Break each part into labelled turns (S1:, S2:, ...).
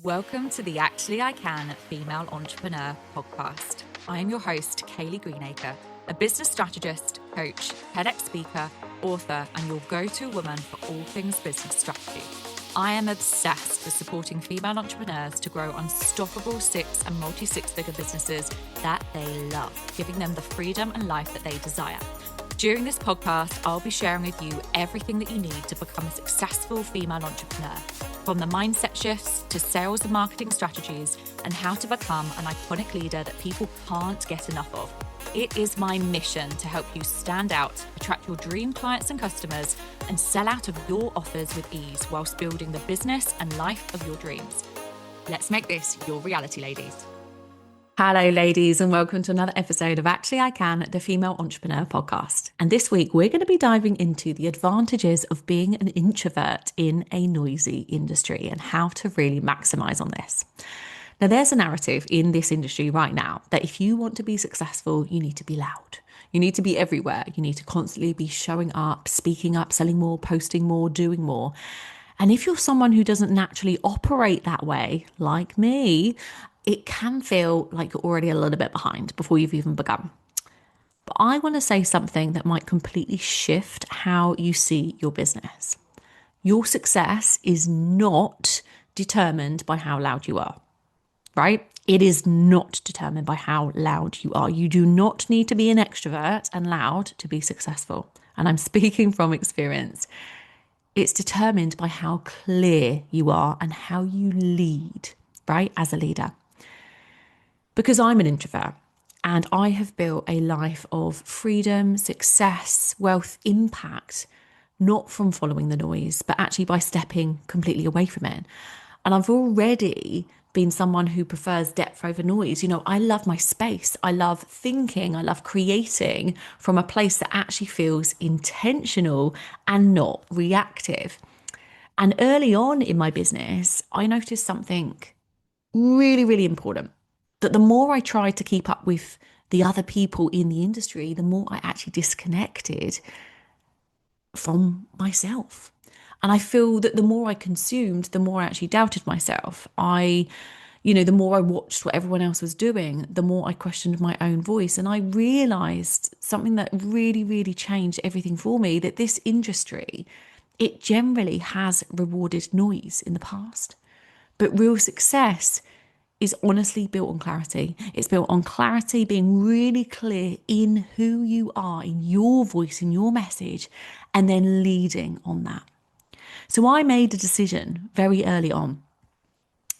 S1: Welcome to the Actually I Can Female Entrepreneur podcast. I am your host, Kayleigh Greenacre, a business strategist, coach, TEDx speaker, author, and your go-to woman for all things business strategy. I am obsessed with supporting female entrepreneurs to grow unstoppable six- and multi-six-figure businesses that they love, giving them the freedom and life that they desire. During this podcast, I'll be sharing with you everything that you need to become a successful female entrepreneur, from the mindset shifts to sales and marketing strategies, and how to become an iconic leader that people can't get enough of. It is my mission to help you stand out, attract your dream clients and customers, and sell out of your offers with ease whilst building the business and life of your dreams. Let's make this your reality, ladies. Hello, ladies, and welcome to another episode of Actually I Can, the Female Entrepreneur podcast. And this week, we're going to be diving into the advantages of being an introvert in a noisy industry and how to really maximize on this. Now, there's a narrative in this industry right now that if you want to be successful, you need to be loud. You need to be everywhere. You need to constantly be showing up, speaking up, selling more, posting more, doing more. And if you're someone who doesn't naturally operate that way, like me, it can feel like you're already a little bit behind before you've even begun. But I want to say something that might completely shift how you see your business. Your success is not determined by how loud you are, right? It is not determined by how loud you are. You do not need to be an extrovert and loud to be successful. And I'm speaking from experience. It's determined by how clear you are and how you lead, right, as a leader. Because I'm an introvert and I have built a life of freedom, success, wealth, impact, not from following the noise, but actually by stepping completely away from it. And I've already been someone who prefers depth over noise. You know, I love my space. I love thinking. I love creating from a place that actually feels intentional and not reactive. And early on in my business, I noticed something really, really important. That the more I tried to keep up with the other people in the industry, the more I actually disconnected from myself. And I feel that the more I consumed, the more I actually doubted myself. The more I watched what everyone else was doing, the more I questioned my own voice. And I realized something that really, really changed everything for me, that this industry, it generally has rewarded noise in the past. But real success is honestly built on clarity. It's built on clarity, being really clear in who you are, in your voice, in your message, and then leading on that. So I made a decision very early on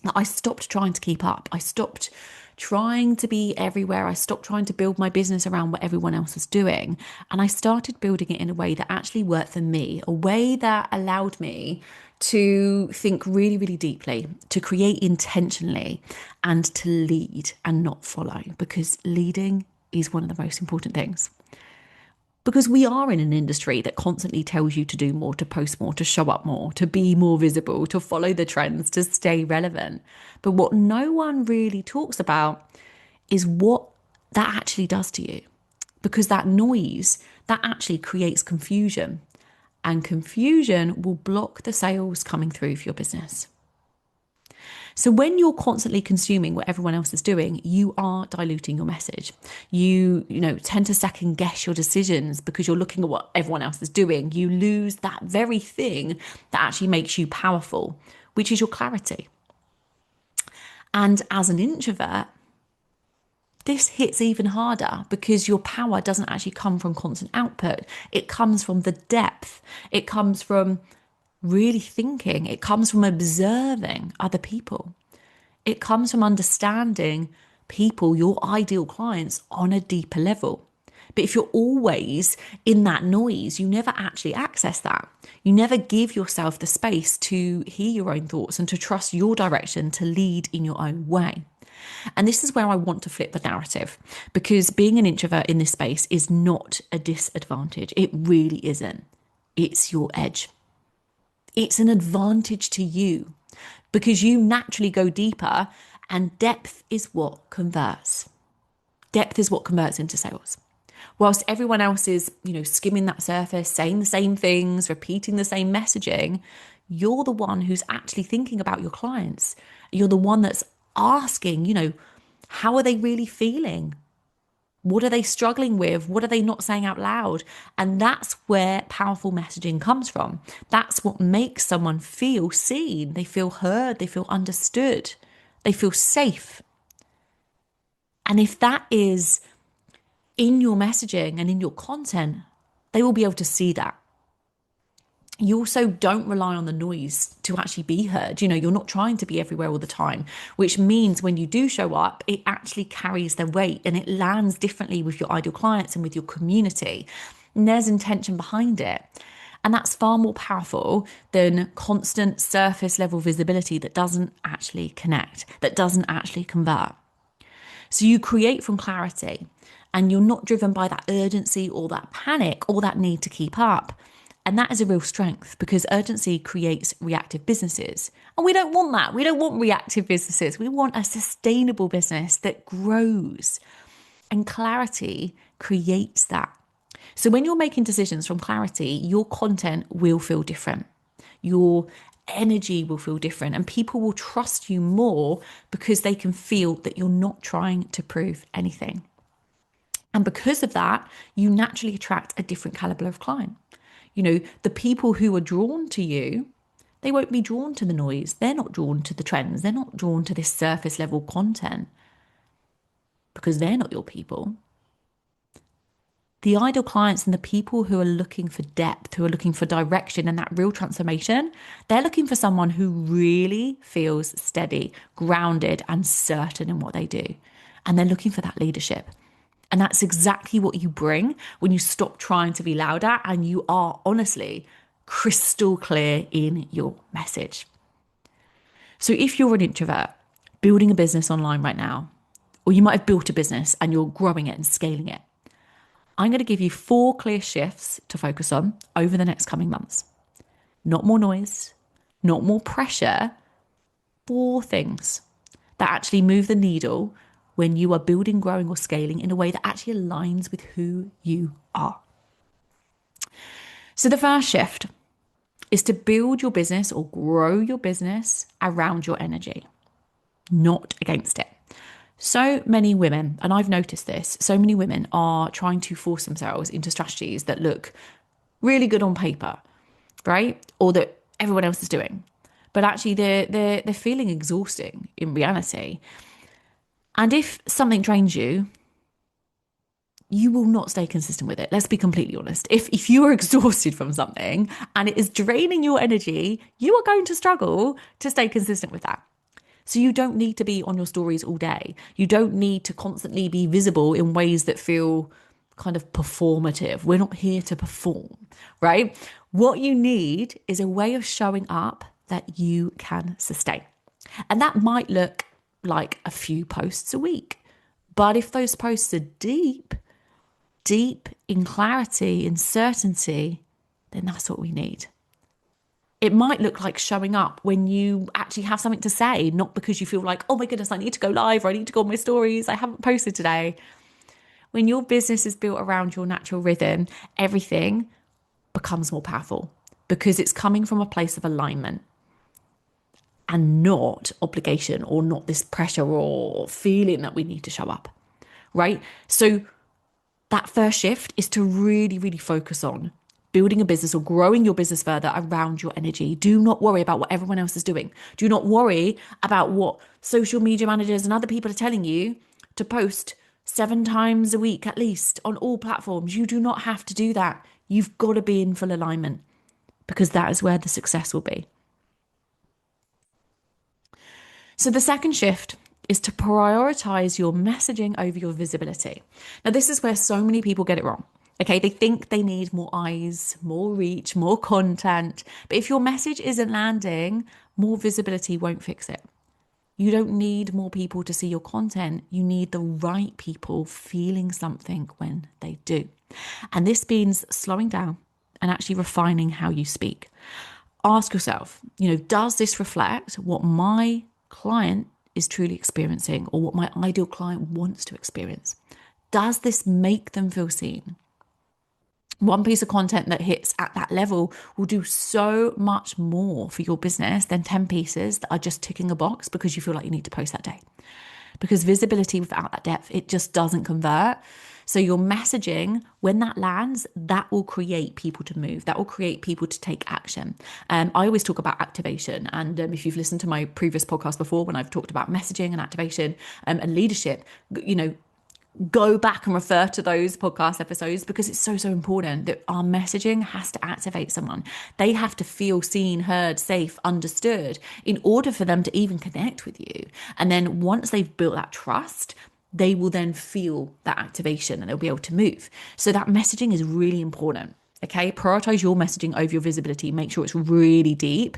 S1: that I stopped trying to keep up. I stopped trying to be everywhere. I stopped trying to build my business around what everyone else was doing. And I started building it in a way that actually worked for me, a way that allowed me to think really, really deeply, to create intentionally, and to lead and not follow, because leading is one of the most important things. Because we are in an industry that constantly tells you to do more, to post more, to show up more, to be more visible, to follow the trends, to stay relevant. But what no one really talks about is what that actually does to you. Because that noise, that actually creates confusion. And confusion will block the sales coming through for your business. So when you're constantly consuming what everyone else is doing, you are diluting your message. You tend to second guess your decisions because you're looking at what everyone else is doing. You lose that very thing that actually makes you powerful, which is your clarity. And as an introvert, this hits even harder because your power doesn't actually come from constant output. It comes from the depth. It comes from really thinking. It comes from observing other people. It comes from understanding people, your ideal clients, on a deeper level. But if you're always in that noise, you never actually access that. You never give yourself the space to hear your own thoughts and to trust your direction, to lead in your own way. And this is where I want to flip the narrative, because being an introvert in this space is not a disadvantage. It really isn't. It's your edge. It's an advantage to you because you naturally go deeper, and depth is what converts. Depth is what converts into sales. Whilst everyone else is, skimming that surface, saying the same things, repeating the same messaging, You're the one who's actually thinking about your clients. You're the one that's asking, how are they really feeling? What are they struggling with? What are they not saying out loud? And that's where powerful messaging comes from. That's what makes someone feel seen. They feel heard. They feel understood. They feel safe. And if that is in your messaging and in your content, they will be able to see that. You also don't rely on the noise to actually be heard. You're not trying to be everywhere all the time, which means when you do show up, it actually carries their weight and it lands differently with your ideal clients and with your community. And there's intention behind it. And that's far more powerful than constant surface level visibility that doesn't actually connect, that doesn't actually convert. So you create from clarity and you're not driven by that urgency or that panic or that need to keep up. And that is a real strength because urgency creates reactive businesses. And we don't want that. We don't want reactive businesses. We want a sustainable business that grows. And clarity creates that. So when you're making decisions from clarity, your content will feel different. Your energy will feel different and people will trust you more because they can feel that you're not trying to prove anything. And because of that, you naturally attract a different caliber of client. The people who are drawn to you, they won't be drawn to the noise. They're not drawn to the trends. They're not drawn to this surface level content because they're not your people. The ideal clients and the people who are looking for depth, who are looking for direction and that real transformation, they're looking for someone who really feels steady, grounded, and certain in what they do. And they're looking for that leadership. And that's exactly what you bring when you stop trying to be louder and you are honestly crystal clear in your message. So if you're an introvert building a business online right now, or you might have built a business and you're growing it and scaling it, I'm going to give you 4 clear shifts to focus on over the next coming months. Not more noise, not more pressure, 4 things that actually move the needle when you are building, growing, or scaling in a way that actually aligns with who you are. So the first shift is to build your business or grow your business around your energy, not against it. So many women, and I've noticed this, so many women are trying to force themselves into strategies that look really good on paper, right? Or that everyone else is doing. But actually they're feeling exhausting in reality. And if something drains you, you will not stay consistent with it. Let's be completely honest. If you are exhausted from something and it is draining your energy, you are going to struggle to stay consistent with that. So you don't need to be on your stories all day. You don't need to constantly be visible in ways that feel kind of performative. We're not here to perform, right? What you need is a way of showing up that you can sustain. And that might look like a few posts a week. But if those posts are deep in clarity, in certainty, then that's what we need. It might look like showing up when you actually have something to say, not because you feel like, oh my goodness, I need to go live or I need to go on my stories. I haven't posted today. When your business is built around your natural rhythm, everything becomes more powerful because it's coming from a place of alignment and not obligation or not this pressure or feeling that we need to show up, right? So that first shift is to really, really focus on building a business or growing your business further around your energy. Do not worry about what everyone else is doing. Do not worry about what social media managers and other people are telling you to post 7 times a week at least on all platforms. You do not have to do that. You've got to be in full alignment because that is where the success will be. So the second shift is to prioritize your messaging over your visibility. Now, this is where so many people get it wrong. Okay, they think they need more eyes, more reach, more content. But if your message isn't landing, more visibility won't fix it. You don't need more people to see your content. You need the right people feeling something when they do. And this means slowing down and actually refining how you speak. Ask yourself, does this reflect what my client is truly experiencing or what my ideal client wants to experience? Does this make them feel seen?
S2: One piece of content that hits at that level will do so much more for your business than 10 pieces that are just ticking a box because you feel like you need to post that day. Because visibility without that depth, it just doesn't convert. So your messaging, when that lands, that will create people to move. That will create people to take action. I always talk about activation. And if you've listened to my previous podcast before, when I've talked about messaging and activation and leadership, go back and refer to those podcast episodes because it's so important that our messaging has to activate someone. They have to feel seen, heard, safe, understood in order for them to even connect with you. And then once they've built that trust, they will then feel that activation and they'll be able to move. So that messaging is really important. Okay, prioritize your messaging over your visibility. Make sure it's really deep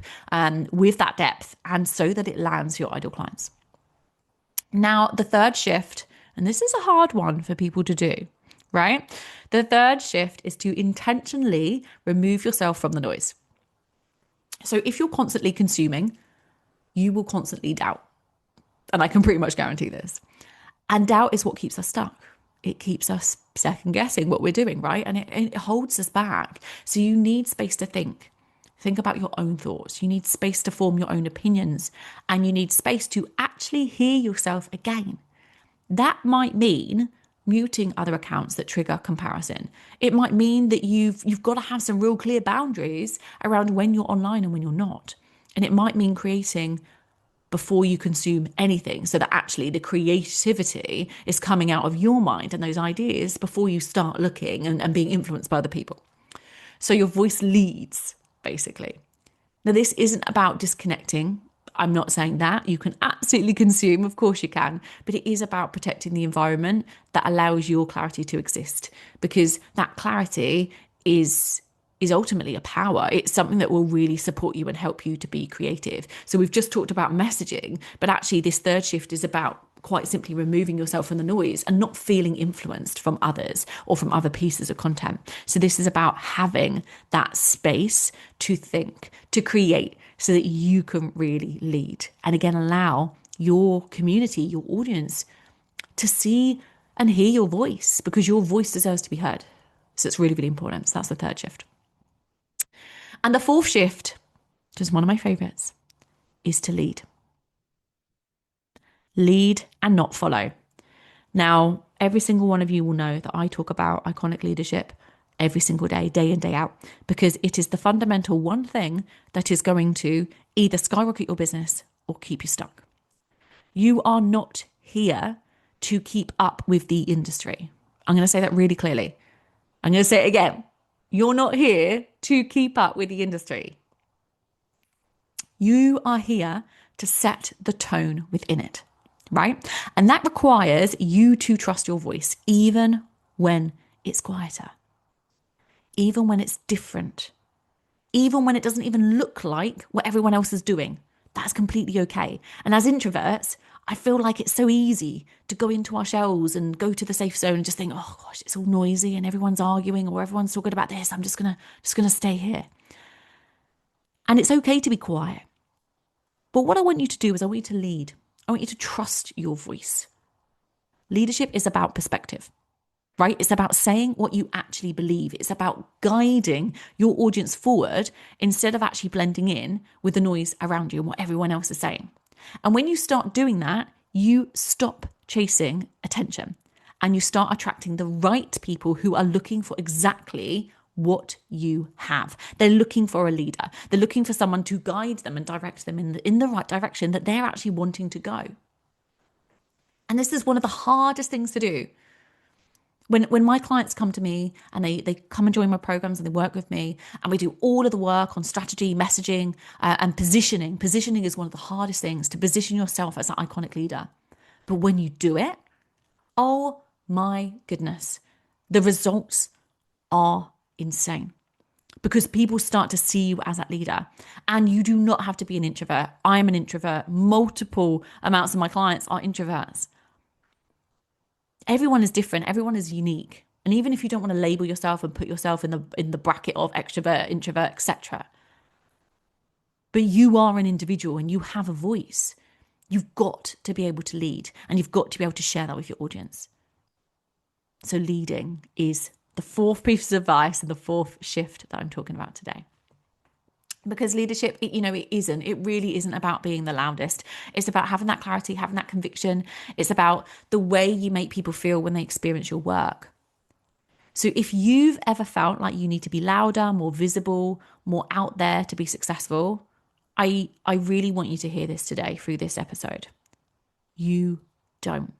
S2: with that depth and so that it lands for your ideal clients. Now, the third shift, and this is a hard one for people to do, right? The third shift is to intentionally remove yourself from the noise. So if you're constantly consuming, you will constantly doubt. And I can pretty much guarantee this. And doubt is what keeps us stuck. It keeps us second guessing what we're doing, right? And it holds us back. So you need space to think. Think about your own thoughts. You need space to form your own opinions. And you need space to actually hear yourself again. That might mean muting other accounts that trigger comparison. It might mean that you've got to have some real clear boundaries around when you're online and when you're not. And it might mean creating before you consume anything so that actually the creativity is coming out of your mind and those ideas before you start looking and being influenced by other people. So your voice leads, basically. Now, this isn't about disconnecting. I'm not saying that. You can absolutely consume, of course you can, but it is about protecting the environment that allows your clarity to exist, because that clarity is ultimately a power. It's something that will really support you and help you to be creative. So we've just talked about messaging, but actually this third shift is about quite simply removing yourself from the noise and not feeling influenced from others or from other pieces of content. So this is about having that space to think, to create, so that you can really lead. And again, allow your community, your audience, to see and hear your voice, because your voice deserves to be heard. So it's really, really important. So that's the third shift. And the fourth shift, which is one of my favorites, is to lead. Lead and not follow. Now, every single one of you will know that I talk about iconic leadership every single day, day in, day out, because it is the fundamental one thing that is going to either skyrocket your business or keep you stuck. You are not here to keep up with the industry. I'm going to say that really clearly. I'm going to say it again. You're not here to keep up with the industry. You are here to set the tone within it, right? And that requires you to trust your voice, even when it's quieter, even when it's different, even when it doesn't even look like what everyone else is doing. That's completely okay. And as introverts, I feel like it's so easy to go into our shells and go to the safe zone and just think, oh gosh, it's all noisy and everyone's arguing or everyone's talking about this. I'm just gonna stay here. And it's okay to be quiet. But what I want you to do is I want you to lead. I want you to trust your voice. Leadership is about perspective, right? It's about saying what you actually believe. It's about guiding your audience forward instead of actually blending in with the noise around you and what everyone else is saying. And when you start doing that, you stop chasing attention and you start attracting the right people who are looking for exactly what you have. They're looking for a leader. They're looking for someone to guide them and direct them in the right direction that they're actually wanting to go. And this is one of the hardest things to do. When my clients come to me and they come and join my programs and they work with me and we do all of the work on strategy, messaging, and positioning. Positioning is one of the hardest things, to position yourself as an iconic leader. But when you do it, oh my goodness, the results are insane, because people start to see you as that leader. And you do not have to be an introvert. I'm an introvert. Multiple amounts of my clients are introverts. Everyone is different. Everyone is unique. And even if you don't want to label yourself and put yourself in the bracket of extrovert, introvert, etc., but you are an individual and you have a voice. You've got to be able to lead, and you've got to be able to share that with your audience. So leading is the fourth piece of advice and the fourth shift that I'm talking about today. Because leadership, it really isn't about being the loudest. It's about having that clarity, having that conviction. It's about the way you make people feel when they experience your work. So if you've ever felt like you need to be louder, more visible, more out there to be successful, I really want you to hear this today through this episode. You don't.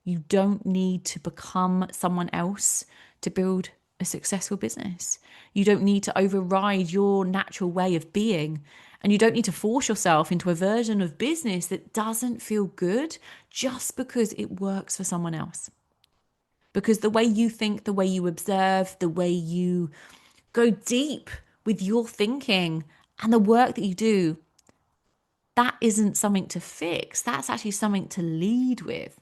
S2: You don't need to become someone else to build a successful business. You don't need to override your natural way of being. And you don't need to force yourself into a version of business that doesn't feel good just because it works for someone else. Because the way you think, the way you observe, the way you go deep with your thinking and the work that you do, that isn't something to fix. That's actually something to lead with.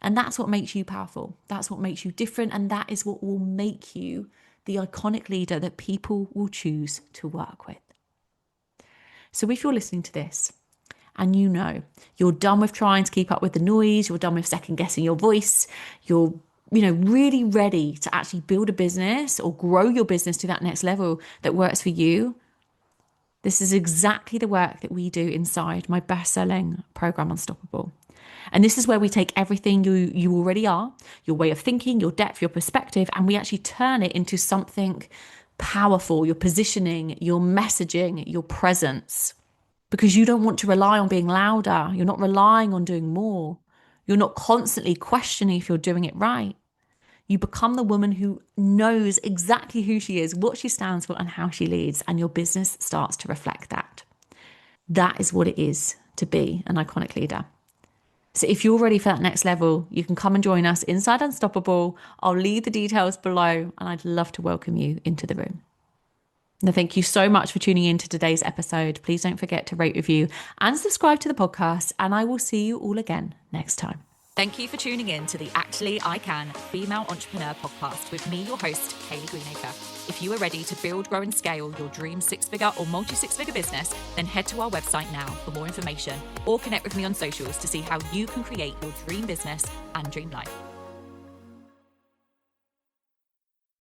S2: And that's what makes you powerful. That's what makes you different. And that is what will make you the iconic leader that people will choose to work with. So if you're listening to this and you're done with trying to keep up with the noise, you're done with second guessing your voice, you're really ready to actually build a business or grow your business to that next level that works for you, this is exactly the work that we do inside my best-selling program, Unstoppable. And this is where we take everything you already are, your way of thinking, your depth, your perspective, and we actually turn it into something powerful, your positioning, your messaging, your presence. Because you don't want to rely on being louder. You're not relying on doing more. You're not constantly questioning if you're doing it right. You become the woman who knows exactly who she is, what she stands for, and how she leads, and your business starts to reflect that. That is what it is to be an iconic leader. So if you're ready for that next level, you can come and join us inside Unstoppable. I'll leave the details below, and I'd love to welcome you into the room. Now, thank you so much for tuning in to today's episode. Please don't forget to rate, review, and subscribe to the podcast, and I will see you all again next time.
S1: Thank you for tuning in to the Actually I Can Female Entrepreneur Podcast with me, your host, Kayleigh Greenacre. If you are ready to build, grow, and scale your dream six-figure or multi-six-figure business, then head to our website now for more information or connect with me on socials to see how you can create your dream business and dream life.